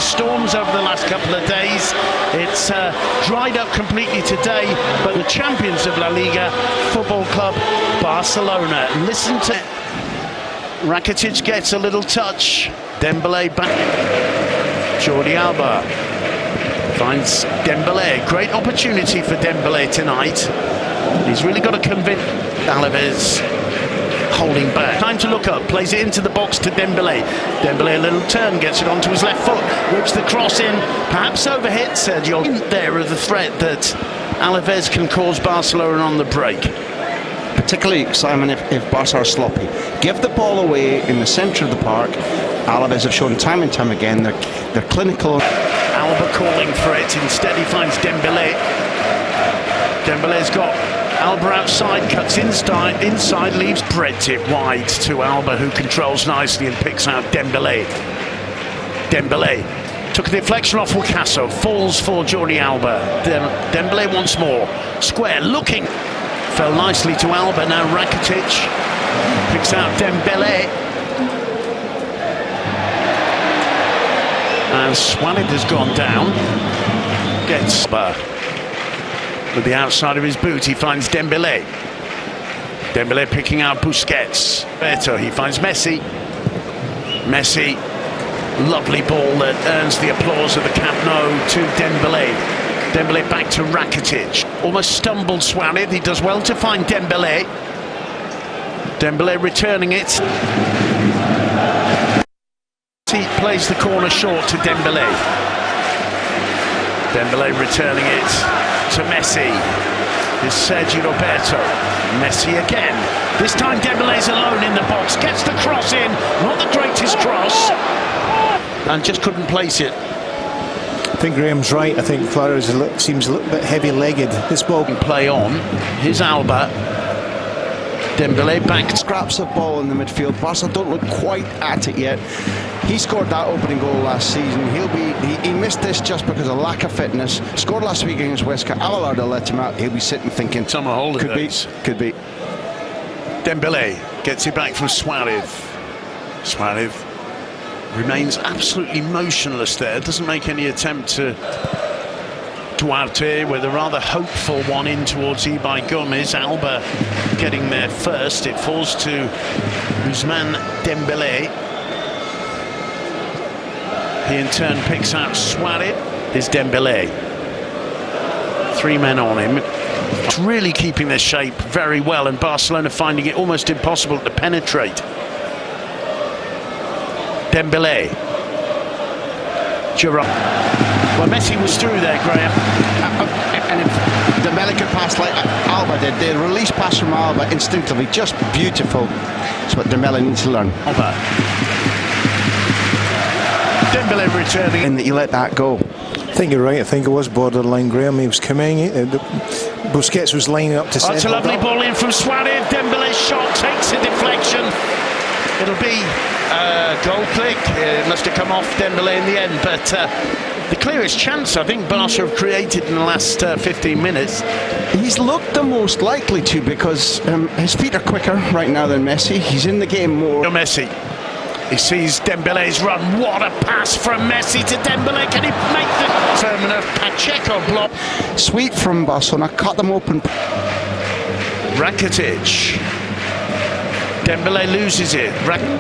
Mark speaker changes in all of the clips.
Speaker 1: storms over the last couple of days. It's dried up completely today, but the champions of La Liga, Football Club Barcelona. Listen to Rakitic gets a little touch. Dembele back. Jordi Alba finds Dembele. Great opportunity for Dembele tonight. He's really got to convince Alaves. Holding back. Time to look up. Plays it into the box to Dembele. Dembele a little turn, gets it onto his left foot. Whips the cross in. Perhaps overhit Sergio. There are the threat that Alaves can cause Barcelona on the break.
Speaker 2: Particularly, Simon, if Barca are sloppy. Give the ball away in the centre of the park. Alaves have shown time and time again they're clinical.
Speaker 1: Alba calling for it. Instead he finds Dembele. Dembele's got Alba outside, cuts inside, leaves Brett it wide to Alba, who controls nicely and picks out Dembele. Dembele took a deflection off Picasso, falls for Jordi Alba. Dembele once more, square, looking. Fell nicely to Alba, now Rakitic picks out Dembele. And Suarez has gone down. Gets with the outside of his boot, he finds Dembele. Dembele picking out Busquets. Beto, he finds Messi. Messi, lovely ball that earns the applause of the Camp Nou to Dembele. Dembele back to Rakitic. Almost stumbled Suarez, he does well to find Dembele. Dembele returning it. He plays the corner short to Dembele. Dembele returning it to Messi. Is Sergio Roberto. Messi again. This time Dembele's alone in the box. Gets the cross in. Not the greatest cross. And just couldn't place it.
Speaker 3: I think Graham's right. I think Flores seems a little bit heavy-legged. This ball
Speaker 1: can play on. Here's Alba. Dembele back.
Speaker 2: Scraps of ball in the midfield. Barca don't look quite at it yet. He scored that opening goal last season. He missed this just because of lack of fitness. Scored last week against Huesca. Abelardo let him out. He'll be sitting thinking
Speaker 1: summer holidays.
Speaker 2: Could be.
Speaker 1: Dembele gets it back from Suarez. Suarez remains absolutely motionless there. Doesn't make any attempt to Duarte with a rather hopeful one in towards Ibai Gomez. Alba getting there first. It falls to Ousmane Dembele. He in turn picks out Suarez. Is Dembele. 3 men on him. It's really keeping their shape very well, and Barcelona finding it almost impossible to penetrate. Dembele. Gerard. Well, Messi was through there, Graham.
Speaker 2: And if Dembele could pass like Alba did, the release pass from Alba instinctively, just beautiful. That's what Dembele needs to learn.
Speaker 1: Alba. Dembele returning.
Speaker 2: And that you let that go.
Speaker 3: I think you're right. I think it was borderline, Graham. He was coming. Busquets was lining up to set.
Speaker 1: It's a lovely ball in from Suarez. Dembele's shot takes a deflection. It'll be a goal click. It must have come off Dembele in the end, but the clearest chance I think Barca have created in the last 15 minutes.
Speaker 2: He's looked the most likely to, because his feet are quicker right now than Messi. He's in the game more.
Speaker 1: Messi. He sees Dembele's run. What a pass from Messi to Dembele. Can he make the turn of Pacheco block?
Speaker 2: Sweet from Barcelona, cut them open.
Speaker 1: Rakitic. Dembele loses it.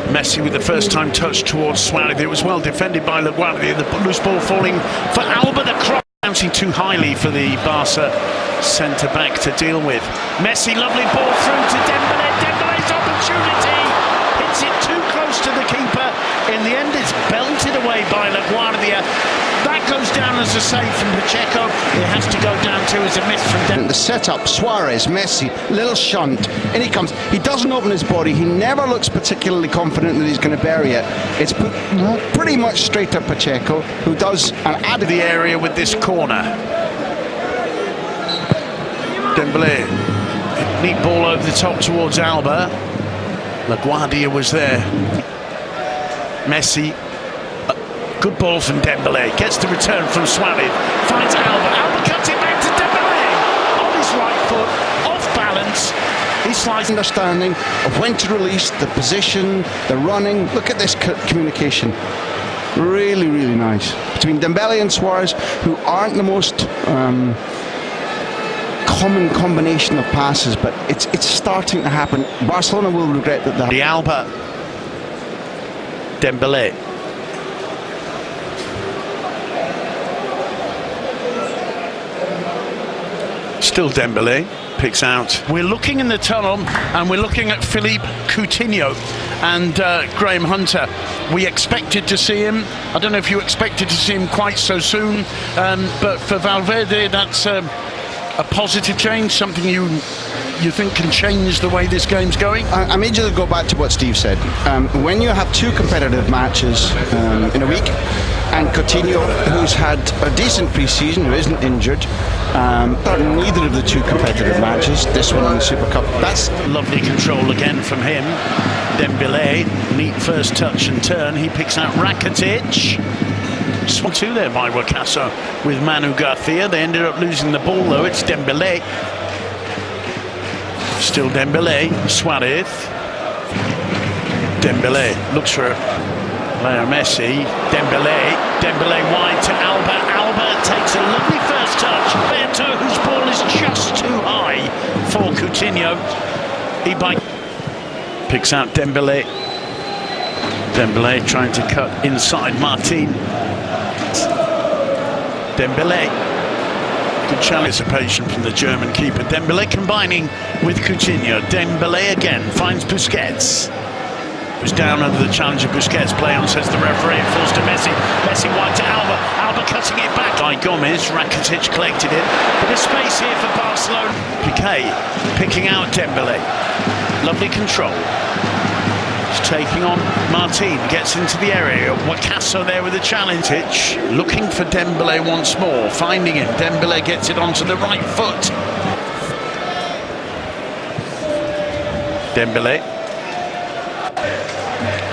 Speaker 1: Messi with the first time touch towards Suarez. It was well defended by LaGuardia. The loose ball falling for Alba. The cross bouncing too highly for the Barca centre-back to deal with. Messi, lovely ball through to Dembele. Dembele's opportunity. Hits it too close to the keeper. In the end, it's belted away by LaGuardia. That goes down as a save from Pacheco. It has to go down too as a miss from Dembele.
Speaker 2: The setup, Suarez, Messi, little shunt. In he comes. He doesn't open his body. He never looks particularly confident that he's going to bury it. It's put pretty much straight to Pacheco, who does an add
Speaker 1: the area with this corner. Dembele, neat ball over the top towards Alba. LaGuardia was there. Messi. Good ball from Dembele. Gets the return from Suarez. Finds Alba. Alba cuts it back to Dembele. On his right foot. Off balance. He slides.
Speaker 2: Understanding of when to release, the position, the running. Look at this communication. Really, really nice. Between Dembele and Suarez, who aren't the most common combination of passes, but it's starting to happen. Barcelona will regret that.
Speaker 1: The Alba. Dembele. Still Dembele. Picks out. We're looking in the tunnel and we're looking at Philippe Coutinho and Graham Hunter. We expected to see him. I don't know if you expected to see him quite so soon, but for Valverde that's a positive change, something you think can change the way this game's going?
Speaker 2: I made you go back to what Steve said. When you have two competitive matches in a week, and Coutinho, who's had a decent pre-season, who isn't injured, neither of the two competitive matches, this one and the Super Cup, that's
Speaker 1: lovely control again from him. Dembele, neat first touch and turn. He picks out Rakitic. Swung two there by Wakaso with Manu Garcia. They ended up losing the ball though. It's Dembele. Still Dembele. Suarez. Dembele looks for Leo Messi. Dembele wide to Alba. Alba takes a lovely first touch. Beto, whose ball is just too high for Coutinho. He picks out Dembele. Dembele trying to cut inside Martin. Dembele. Good challenge from the German keeper. Dembele combining with Coutinho. Dembele again finds Busquets. Was down under the challenge of Busquets. Play on, says the referee. It falls to Messi. Messi wide to Alba. Alba cutting it back by Gomez. Rakitic collected it. Bit of space here for Barcelona. Piqué picking out Dembele. Lovely control. He's taking on Martin. Gets into the area. Wakaso there with the challenge. Looking for Dembele once more. Finding him. Dembele gets it onto the right foot. Dembele.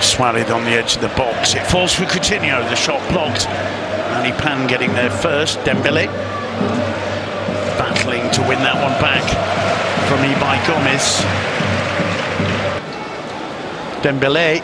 Speaker 1: Suarez on the edge of the box. It falls for Coutinho. The shot blocked. Manny Pan getting there first. Dembele battling to win that one back from Ibai Gomez. Dembele